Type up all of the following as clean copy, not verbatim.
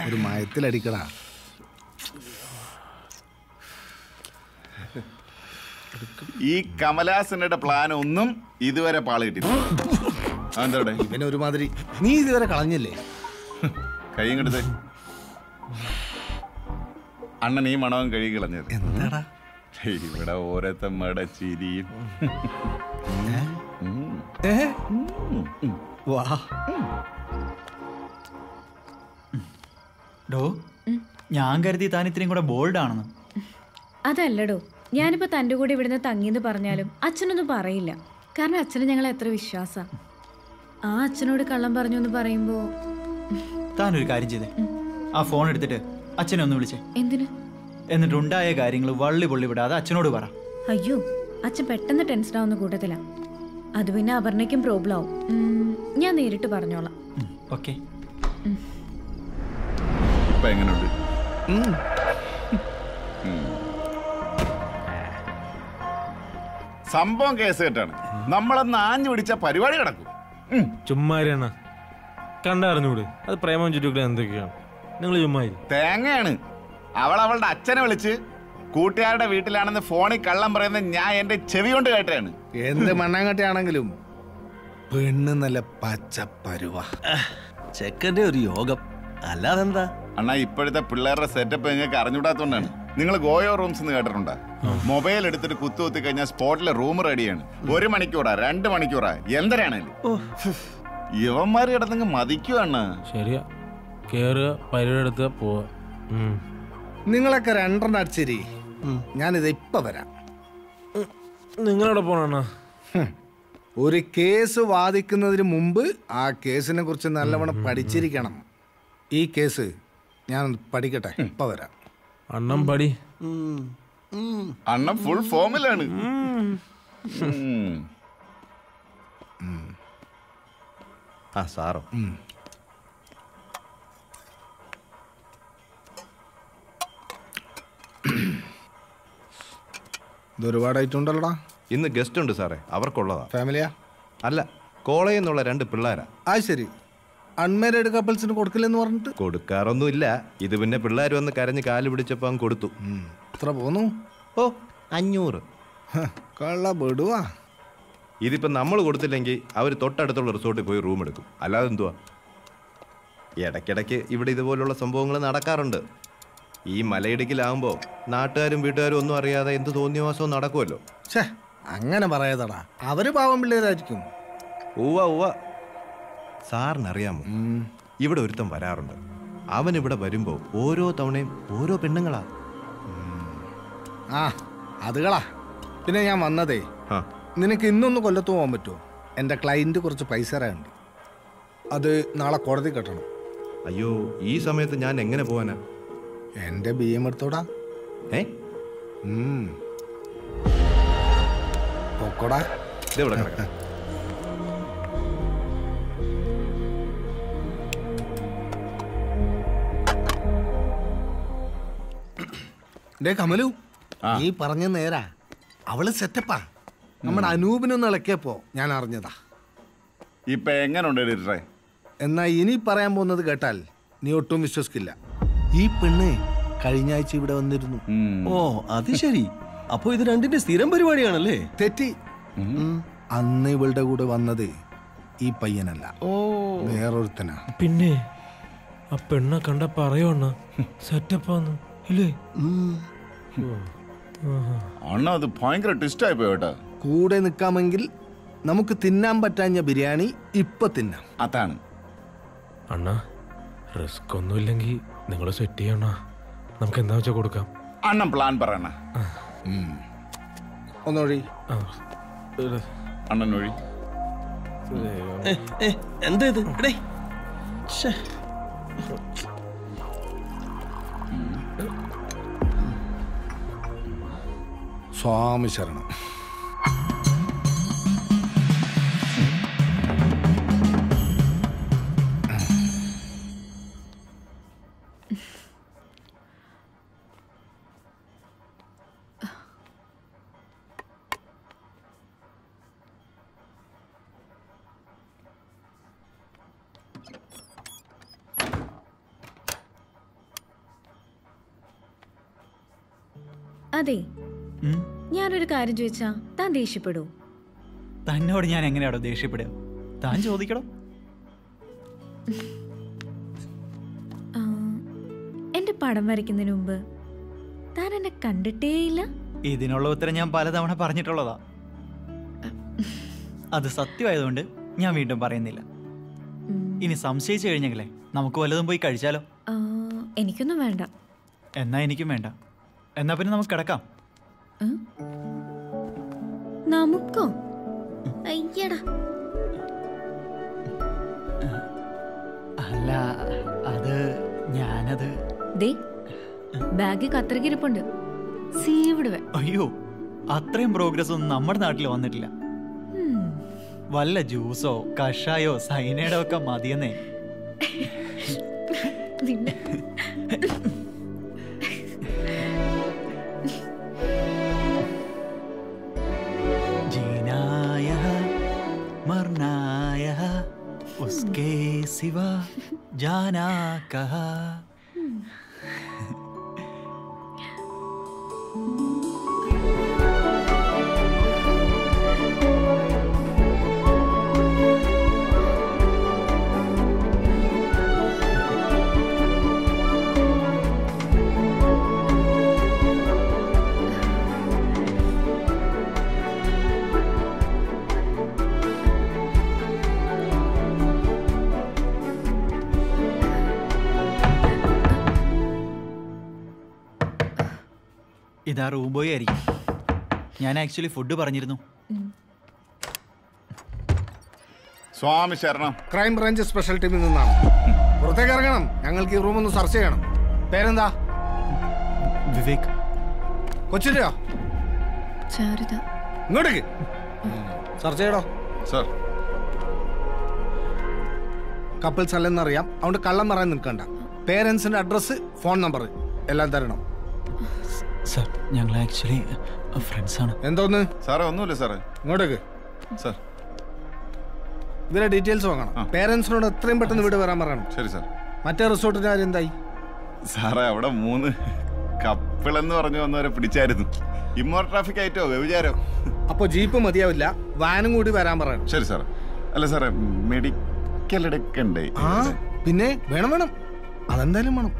ഒരു മയത്തിലടിക്കടാ. ഈ കമലാസനയുടെ പ്ലാൻ ഒന്നും ഇതുവരെ പാള കിട്ടില്ല. അതെന്താ ഇവനെ ഒരുമാതിരി നീ ഇതുവരെ കളഞ്ഞില്ലേ? കൈയും കെടുത്ത് അണ്ണൻ ഈ മണവും കഴുകി കളഞ്ഞത്. എന്താടാ ഇവിടെ ഓരോരുത്തമ്മയുടെ ചിരിയും. വാ ഡോ, ഞാൻ കരുതി താൻ ഇത്രയും കൂടെ ബോൾഡ് ആണെന്ന്. അതല്ലടോ, ഞാനിപ്പോ തൻ്റെ കൂടെ ഇവിടുന്ന് തങ്ങിന്ന് പറഞ്ഞാലും അച്ഛനൊന്നും പറയില്ല. കാരണം അച്ഛന് ഞങ്ങളെ എത്ര വിശ്വാസ. ആ അച്ഛനോട് കള്ളം പറഞ്ഞു എന്ന് പറയുമ്പോ താനൊരു കാര്യം ചെയ്തേ, ആ ഫോൺ എടുത്തിട്ട് അച്ഛനെ ഒന്ന് വിളിച്ചേ. എന്തിന്? എന്നിട്ട് ഉണ്ടായ കാര്യങ്ങൾ വള്ളി പൊള്ളി വിടാതെ അച്ഛനോട് പറ. അയ്യോ, അച്ഛൻ പെട്ടെന്ന് ടെൻഷൻ ആവുന്ന കൂട്ടത്തില. അത് പിന്നെ അപർണയ്ക്കും പ്രോബ്ലം ആവും. ഞാൻ നേരിട്ട് പറഞ്ഞോളാം. ഓക്കെ. ഇപ്പൊ എങ്ങനെയുണ്ട്? സംഭവം കേസ് കേട്ടാണ്. നമ്മളന്ന് ആഞ്ഞു പിടിച്ച പരിപാടി കിടക്കും. ചുമ്മാരിയാണ് കണ്ടറിഞ്ഞൂട്. അത് പ്രേമം ചുറ്റുക്കളെ എന്തൊക്കെയാണ് നിങ്ങൾ ചുമ്മാരി. തേങ്ങയാണ്. അവളുടെ അച്ഛനെ വിളിച്ച് കൂട്ടുകാരുടെ വീട്ടിലാണെന്ന് ഫോണിൽ കള്ളം പറയുന്നത് ഞാൻ എന്റെ ചെവി കൊണ്ട് കേട്ടാണ്. എന്ത് മണ്ണാങ്കട്ടിയാണെങ്കിലും പെണ്ണ് നല്ല പച്ചപ്പരുവ. ചെക്കന്റെ ഒരു യോഗം, അല്ലാതെന്താ? അണ്ണാ, ഇപ്പോഴത്തെ പിള്ളേരുടെ സെറ്റപ്പ് നിങ്ങൾക്ക് അറിഞ്ഞൂടാത്തോണ്ടാണ്. നിങ്ങൾ ഗോയോ റൂംസ് എന്ന് കേട്ടിട്ടുണ്ടോ? മൊബൈൽ എടുത്തിട്ട് കുത്തി കഴിഞ്ഞാൽ സ്പോട്ടിലെ റൂം റെഡിയാണ്. 1 മണിക്കൂറാ 2 മണിക്കൂറാ എന്തരാണേലും ഇവന്മാര് കിടന്നെങ്കിൽ മതിക്കുവാണ്. ശരിയാ, കേറുക പരിപാടി പോവാ. നിങ്ങളൊക്കെ 2 അടിച്ചേരി, ഞാനിത് ഇപ്പൊ വരാം. നിങ്ങളവിടെ പോണ ഒരു കേസ് വാദിക്കുന്നതിന് മുമ്പ് ആ കേസിനെ കുറിച്ച് നല്ലവണ്ണം പഠിച്ചിരിക്കണം. ഈ കേസ് ഞാൻ പഠിക്കട്ടെ, ഇപ്പൊ വരാം. അണ്ണം പടി. അണ്ണൻ ഫുൾ ഫോമിലാണ്. ആ സാറോ, ഇതൊരുപാടായിട്ടുണ്ടല്ലോടാ. ഇന്ന് ഗസ്റ്റ് ഉണ്ട് സാറേ, അവർക്കുള്ളതാ. ഫാമിലിയാ? അല്ല, കോളേജിൽ നിന്നുള്ള 2 പിള്ളേരാ. ആ ശരി. അൺമാരീഡ് കപ്പിൾസിന് കൊടുക്കില്ലെന്ന് പറഞ്ഞിട്ട്? കൊടുക്കാറൊന്നുമില്ല. ഇത് പിന്നെ പിള്ളേർ വന്ന് കരഞ്ഞ് കാല് പിടിച്ചപ്പോ അങ്ങ് കൊടുത്തു. എത്ര പോന്നു? ഓ 500. കള്ള ബെടുവാ. ഇതിപ്പോ നമ്മൾ കൊടുത്തില്ലെങ്കിൽ അവർ തൊട്ടടുത്തുള്ള റിസോർട്ടിൽ പോയി റൂം എടുക്കും. അല്ലാതെ എന്തുവാ? ഇടയ്ക്കിടയ്ക്ക് ഇവിടെ ഇതുപോലുള്ള സംഭവങ്ങൾ നടക്കാറുണ്ട്. ഈ മലയിടുക്കിലാവുമ്പോൾ നാട്ടുകാരും വീട്ടുകാരും ഒന്നും അറിയാതെ എന്ത് തോന്നിയവാസവും നടക്കുമല്ലോ. ഛേ, അങ്ങനെ പറയാതടാ, അവര് പാവം പിള്ളേരായിരിക്കും. ഉവ്വ. സാറിനറിയാമോ, ഇവിടെ ഒരുത്തൻ വരാറുണ്ട്. അവൻ ഇവിടെ വരുമ്പോ ഓരോ തവണയും ഓരോ പെണ്ണുങ്ങളാ. ആ അതുകളാ. പിന്നെ ഞാൻ വന്നതേ, നിനക്ക് ഇന്നൊന്ന് കൊല്ലത്ത് പോകാൻ പറ്റുമോ? എൻ്റെ ക്ലയൻറ്റ് കുറച്ച് പൈസ തരാനുണ്ട്. അത് നാളെ കോടതി കെട്ടണം. അയ്യോ, ഈ സമയത്ത് ഞാൻ എങ്ങനെ പോവാനാ? എൻ്റെ BM എടുത്തോടാ. പൊക്കോടാ. ഇതെവിടെ കിടക്കാം? കമലു, നീ പറഞ്ഞ നേരാ. അവള് സെറ്റപ്പാ. നമ്മുടെ അനൂപിനൊന്ന് ഇളക്കിയപ്പോ ഞാൻ അറിഞ്ഞതാ. ഇപ്പൊ എങ്ങനെയുണ്ട്? എന്നാ ഇനി പറയാൻ പോകുന്നത് കേട്ടാൽ നീ ഒട്ടും വിശ്വസിക്കില്ല. ഈ പെണ്ണ് കഴിഞ്ഞ ആഴ്ച ഇവിടെ വന്നിരുന്നു. ഓ അത് ശരി. അപ്പൊ ഇത് രണ്ടിന്റെ സ്ഥിരം പരിപാടിയാണല്ലേ? തെറ്റി. അന്ന് ഇവളുടെ കൂടെ വന്നത് ഈ പയ്യനല്ല, വേറൊരുത്തനാ. പിന്നെ ആ പെണ്ണ കണ്ട പറയോണ്ണ സെറ്റപ്പാന്ന് ഇല്ലേ? അണ്ണ അത് ഭയങ്കര ട്വിസ്റ്റ് ആയി പോയോട്ടാ. കൂടെ നിൽക്കാമെങ്കിൽ നമുക്ക് തിന്നാൻ പറ്റാഞ്ഞ ബിരിയാണി ഇപ്പൊ തിന്നാം. അതാണ് അണ്ണ. റിസ്ക് ഒന്നുമില്ലെങ്കിൽ നിങ്ങൾ സെറ്റ് ചെയ്യണ, നമുക്ക് എന്താ വെച്ചാൽ കൊടുക്കാം. അണ്ണൻ പ്ലാൻ പറയണ. ഒന്നൊഴി. അണ്ണൻ ഒഴി. എന്താ ഇത്? സ്വാമി ശരണം. അതെ, ഞാനൊരു കാര്യം ചോദിച്ചാ താൻ ദേഷ്യപ്പെടൂ? തന്നോട് ഞാൻ എങ്ങനെയാണോ ദേഷ്യപ്പെടുക? താൻ ചോദിക്കടോ. എന്റെ പടം വരയ്ക്കുന്നതിന് മുമ്പ് താൻ എന്നെ കണ്ടിട്ടേയില്ല? ഇതിനുള്ള ഉത്തരം ഞാൻ പലതവണ പറഞ്ഞിട്ടുള്ളതാ. അത് സത്യമായതുകൊണ്ട് ഞാൻ വീണ്ടും പറയുന്നില്ല. ഇനി സംശയിച്ചു കഴിഞ്ഞെങ്കിലേ നമുക്ക് വല്ലതും പോയി കഴിച്ചാലോ? എനിക്കൊന്നും വേണ്ട. എന്നാ എനിക്കും വേണ്ട. എന്നാ പിന്നെ നമുക്ക് കിടക്കാം. നമുക്കോ? അയ്യടാ. അല്ല, അത് ഞാനത് ദേ ബാഗിൽ കത്രക്കിരിപ്പുണ്ട്, സീവിടുവേ. അയ്യോ, അത്രയും പ്രോഗ്രസ് ഒന്നും നമ്മുടെ നാട്ടിൽ വന്നിട്ടില്ല. വല്ല ജ്യൂസോ കഷായോ സൈനൈഡോ ഒക്കെ മതിയെന്നേ. ജീനായ മർനായ ഉസ്കേ സിവാ ജാനാ കഹാ. ഇതാ റൂം ബോയ് ആയിരിക്കും. ഞാൻ ആക്ച്വലി ഫുഡ് പറഞ്ഞിരുന്നു. സ്വാമി ശരണം. ക്രൈം ബ്രാഞ്ച് സ്പെഷ്യൽ ടീമിൽ നിന്നാണ്. പുറത്തേക്ക് ഇറങ്ങണം, ഞങ്ങൾക്ക് ഈ റൂം ഒന്ന് സെർച്ച് ചെയ്യണം. പേരെന്താ? വിവേക്. കൊച്ചിലെയോ? ചാരുത. ഇങ്ങോട്ടേക്ക് സെർച്ച് ചെയ്യടോ. സർ, കപ്പിൾസ് അല്ലെന്നറിയാം, അതുകൊണ്ട് കള്ളം പറയാൻ നിൽക്കണ്ട. പേരൻസിന്റെ അഡ്രസ്സ്, ഫോൺ നമ്പർ എല്ലാം തരണം. സർ, ഞങ്ങൾ ആക്ച്വലി ഫ്രണ്ട്സ് ആണ്. എന്തോന്ന്? സാറേ ഒന്നുമില്ല സാറേ. ഇങ്ങോട്ടേക്ക്. സർ, ഇവരെ ഡീറ്റെയിൽസ് വാങ്ങണം. പേരൻസിനോട് എത്രയും പെട്ടെന്ന് വീട് വരാൻ പറയണം. ശരി സാർ. മറ്റേ റിസോർട്ടിന്റെ കാര്യം എന്തായി? സാറേ, അവിടെ 3 കപ്പിളെന്ന് പറഞ്ഞു വന്നവരെ പിടിച്ചായിരുന്നു. ഇമ്മോർ ട്രാഫിക് ആയിട്ടോ വ്യഭിചാരോ? അപ്പൊ ജീപ്പ് മതിയാവില്ല, വാനും കൂടി വരാൻ പറയണം. ശരി സാർ. അല്ല സാറേ, മെഡിക്കൽ എടുക്കണ്ടേ? ആ പിന്നെ വേണം, അതെന്തായാലും വേണം.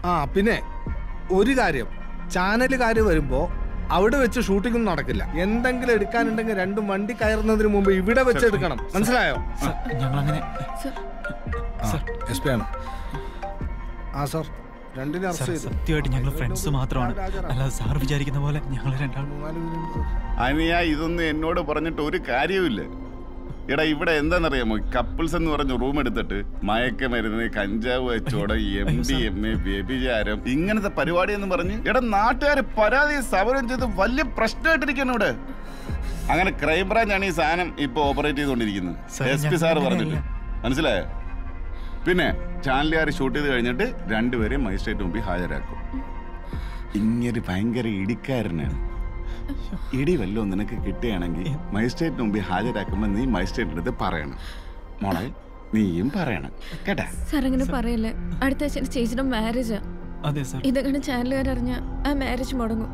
ആ പിന്നെ ഒരു കാര്യം, ചാനലുകാർ വരുമ്പോ അവിടെ വെച്ച് ഷൂട്ടിംഗ് ഒന്നും നടക്കില്ല. എന്തെങ്കിലും എടുക്കാനുണ്ടെങ്കിൽ 2 വണ്ടി കയറുന്നതിന് മുമ്പ് ഇവിടെ വെച്ച് എടുക്കണം. മനസ്സിലായോ? ഞങ്ങളങ്ങനെ എസ് പി ആണ്. ആ സാർ, 2 അറസ്റ്റ് ചെയ്തു. സത്യമായിട്ട് ഞങ്ങൾ ഫ്രണ്ട്സ് മാത്രമാണ്, അല്ലാതെ സാർ വിചാരിക്കുന്ന പോലെ ഞങ്ങൾ 2 അനിയാ, ഇതൊന്നും എന്നോട് പറഞ്ഞിട്ട് ഒരു കാര്യവുമില്ല. എടാ, ഇവിടെ എന്താണെന്നറിയാമോ? കപ്പിൾസ് എന്ന് പറഞ്ഞ റൂം എടുത്തിട്ട് മയക്കമരുന്ന്, കഞ്ചാവ് വെച്ചോടെ, MDMA, വ്യഭിചാരം, ഇങ്ങനത്തെ പരിപാടി എന്ന് പറഞ്ഞ് എടാ നാട്ടുകാർ പരാതി സമരം ചെയ്ത് വലിയ പ്രശ്നമായിട്ടിരിക്കണം ഇവിടെ. അങ്ങനെ ക്രൈംബ്രാഞ്ചാണ് ഈ സാധനം ഇപ്പൊ ഓപ്പറേറ്റ് ചെയ്തുകൊണ്ടിരിക്കുന്നത്. SP സാറ് പറഞ്ഞിട്ട് മനസ്സിലായോ? പിന്നെ ചാനലുകാർ ഷൂട്ട് ചെയ്ത് കഴിഞ്ഞിട്ട് 2 പേരെ മജിസ്ട്രേറ്റ് മുമ്പിൽ ഹാജരാക്കും. ഇങ്ങനെ ഭയങ്കര ഇടിക്കാരനാണ്. ഇടി വല്ലോ നിനക്ക് കിട്ടുകയാണെങ്കിൽ മജിസ്ട്രേറ്റിന് മുമ്പിൽ ഹാജരാക്കുമ്പോൾ നീ മജിസ്ട്രേറ്റിന്റെ അടുത്ത് പറയണം. മോളെ, നീയും പറയണം കേട്ടാ. സാർ അങ്ങനെ പറയല്ലേ, അടുത്ത ആഴ്ച ചേച്ചിയുടെ മാരേജാ. ഇതൊക്കെ ചാനലുകാരറിഞ്ഞ ആ മാരേജ് മുടങ്ങും.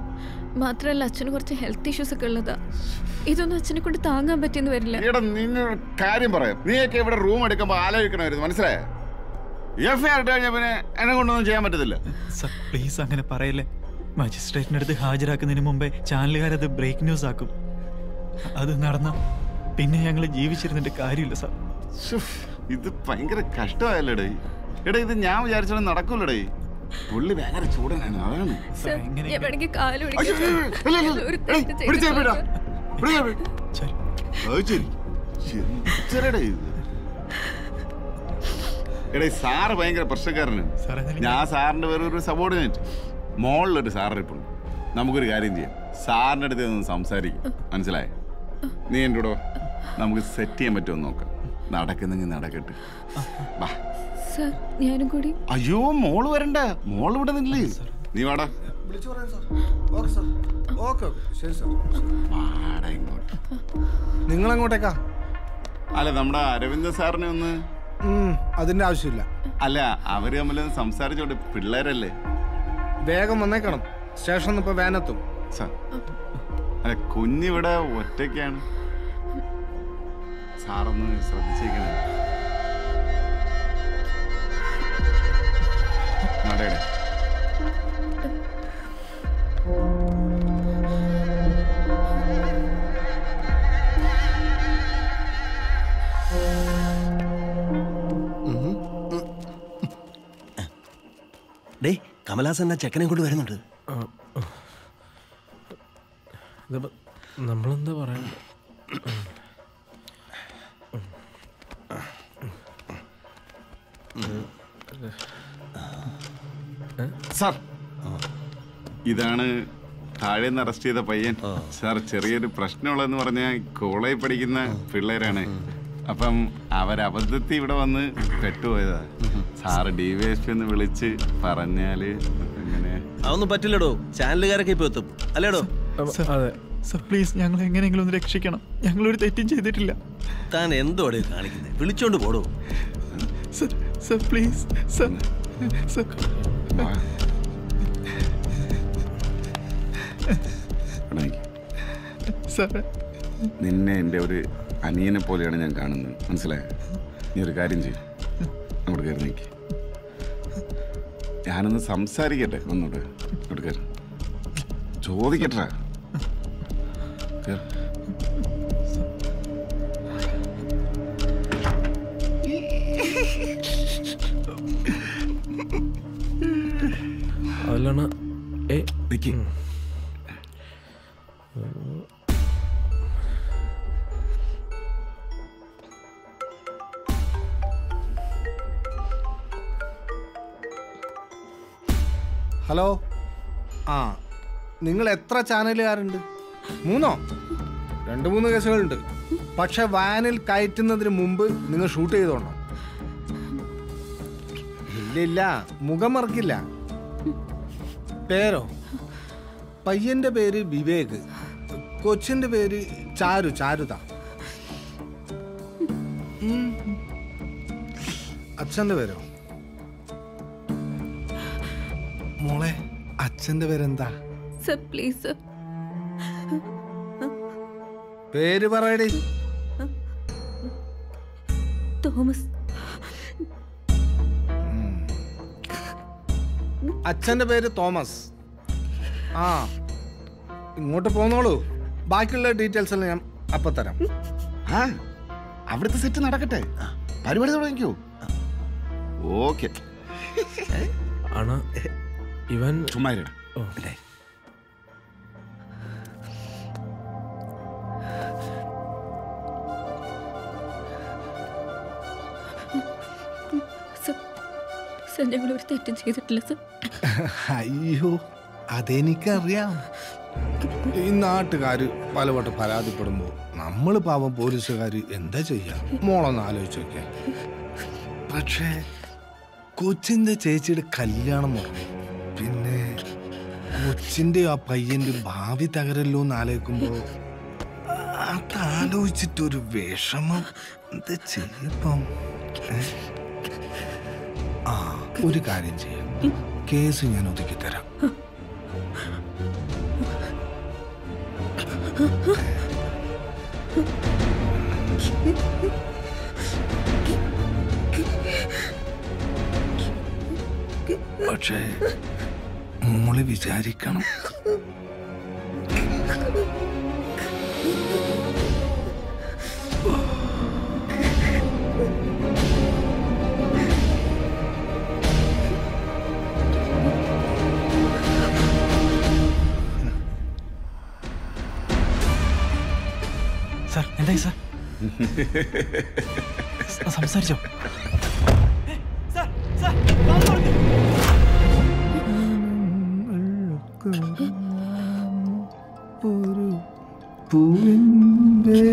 മാത്രമല്ല അച്ഛന് കുറച്ച് ഹെൽത്ത് ഇഷ്യൂസ് ഒക്കെ ഉള്ളതാ. ഇതൊന്നും അച്ഛനെ കൊണ്ട് താങ്ങാൻ പറ്റിയെന്ന് വരില്ല. എടാ, നിങ്ങൾ കാര്യം പറയാം. നീയൊക്കെ ഇവിടെ റൂം എടുക്കുമ്പോൾ ആലോചിക്കണമായിരുന്നു, മനസ്സിലായോ? FIR ഇട്ട് കഴിഞ്ഞാൽ പിന്നെ എന്നെ കൊണ്ടൊന്നും ചെയ്യാൻ പറ്റത്തില്ല. സർ പ്ലീസ് അങ്ങനെ പറയല്ലേ. മജിസ്ട്രേറ്റിന്റെ അടുത്ത് ഹാജരാക്കുന്നതിന് മുമ്പേ ചാനലുകാരത് ബ്രേക്ക് ന്യൂസ് ആക്കും. അത് നടന്ന പിന്നെ ഞങ്ങൾ ജീവിച്ചിരുന്നിട്ട് കാര്യമില്ല സാർ. ഇത് ഭയങ്കര കഷ്ടമായല്ലേടേ. എടാ, ഇത് ഞാൻ വിചാരിച്ചാലും നടക്കൂലടേ. പുള്ളി ഭയങ്കര ചൂടനാണ്, അതാണ്. എടേ, സാറ് ഭയങ്കര പ്രശ്നക്കാരനാണ്. ഞാൻ സാറിന്റെ വേറൊരു സബോർഡിനേറ്റ്. മോളിലൊരു സാറിരിപ്പുണ്ട്. നമുക്കൊരു കാര്യം ചെയ്യാം, സാറിന്റെ അടുത്ത് ഒന്ന് സംസാരിക്കും, മനസ്സിലായോ? നീ എൻ്റെ കൂടെ നമുക്ക് സെറ്റ് ചെയ്യാൻ പറ്റുമോ നോക്കാം. നടക്കുന്നെങ്കിൽ നടക്കട്ടെ. അയ്യോ, മോള് വരണ്ട, മോള് ഇവിടെ നിന്നില്ലേ. നീ വാടാ. വാടാ ഇങ്ങോട്ട്. നിങ്ങളെങ്ങോട്ടേക്കാ? അല്ല, നമ്മുടെ അരവിന്ദ സാറിനെ ഒന്ന്. അതിന്റെ ആവശ്യമില്ല. അല്ല, അവര് തമ്മിൽ സംസാരിച്ചോണ്ട്, പിള്ളേരല്ലേ. വേഗം വന്നേക്കണം. സ്റ്റേഷനിൽ ഇപ്പൊ വാനെത്തും. സാർ അല്ല കുഞ്ഞിവിടെ ഒറ്റയ്ക്കാണ്, സാറൊന്ന് ശ്രദ്ധിച്ചേക്കണേ. നടയുടെ ഡേ കമലാസൻ ചെക്കനെ കൊണ്ട് വരുന്നുണ്ട്. നമ്മളെന്താ പറയണ്ട. സാർ ഇതാണ് താഴെ നിന്ന് അറസ്റ്റ് ചെയ്ത പയ്യൻ. സാർ ചെറിയൊരു പ്രശ്നമുള്ളതെന്ന് പറഞ്ഞാൽ കോളേജിൽ പഠിക്കുന്ന പിള്ളേരാണ്. അപ്പം അവരബദ്ധത്തിൽ ഇവിടെ വന്ന് പെട്ടുപോയതാ. സാറ് DYSP ഒന്ന് വിളിച്ച് പറഞ്ഞാല് അങ്ങനെ അതൊന്നും പറ്റില്ലടോ, ചാനലുകാരൊക്കെ ഇപ്പൊ എത്തും അല്ലേടോ? അതെ സർ, പ്ലീസ് ഞങ്ങൾ എങ്ങനെയെങ്കിലും ഒന്ന് രക്ഷിക്കണം. ഞങ്ങളൊരു തെറ്റും ചെയ്തിട്ടില്ല. താൻ എന്തോടെ കാണിക്കുന്നത്? വിളിച്ചോണ്ട് പോടോ. Sir sir please sir sir. സാറേ നിന്നെ എൻ്റെ ഒരു അനിയനെ പോലെയാണ് ഞാൻ കാണുന്നത്, മനസ്സിലായോ? നീ ഒരു കാര്യം ചെയ്യും, അങ്ങോട്ട് കയറി നീക്കി. ഞാനൊന്ന് സംസാരിക്കട്ടെ, ഒന്നോട്ട് അങ്ങോട്ട് കയറി ചോദിക്കട്ടെ. അതിലാണ് നിക്ക്. ഹലോ, ആ നിങ്ങൾ എത്ര ചാനലുകാരുണ്ട്? 3 2-3 കേസുകളുണ്ട്. പക്ഷെ വാനിൽ കയറ്റുന്നതിന് മുമ്പ് നിങ്ങൾ ഷൂട്ട് ചെയ്തോണ്ടോ? ഇല്ല, മുഖം മറക്കില്ല. പേരോ? പയ്യന്റെ പേര് വിവേക്, കൊച്ചിന്റെ പേര് ചാരുത. അച്ഛന്റെ പേരോ? മോളെ, അച്ഛന്റെ പേരെന്താ? Sir please sir. പേര് പറയടി. തോമസ്. അച്ഛന്റെ പേര് തോമസ്. ആ, ഇങ്ങോട്ട് പോന്നോളൂ. ബാക്കിയുള്ള ഡീറ്റെയിൽസ് എല്ലാം ഞാൻ അപ്പൊ തരാം. ആ അവിടുത്തെ സെറ്റ് നടക്കട്ടെ, പരിപാടി തുടങ്ങിക്കോ. ഓക്കെ ആണ് ഇവൻ ചുമ്മാ. സർ ഞങ്ങൾ ഒരു തെറ്റും ചെയ്തിട്ടില്ല സർ. അയ്യോ, അതെനിക്കറിയാം. ഈ നാട്ടുകാര് പലവട്ടം പരാതിപ്പെടുമ്പോ നമ്മൾ പാവം പോലീസുകാര് എന്താ ചെയ്യാ? മോളൊന്ന് ആലോചിച്ച് നോക്കിയ. പക്ഷേ കൊച്ചിന്റെ ചേച്ചിയുടെ കല്യാണം മുടങ്ങി. പിന്നെ കൊച്ചിന്റെ ആ പയ്യന്റെ ഭാവി തകരല്ലോ എന്ന് ആലോചിക്കുമ്പോ അതാലോചിച്ചിട്ടൊരു വിഷമം. എന്താ ചെയ്യപ്പം? ആ, ഒരു കാര്യം ചെയ്യാം, കേസ് ഞാൻ ഒതുക്കി തരാം. പക്ഷേ മോള് വിചാരിക്കണം, സാർ എന്തായി സാർ? സംസാരിച്ചോ? ഒരു പൂവിൻ്റെ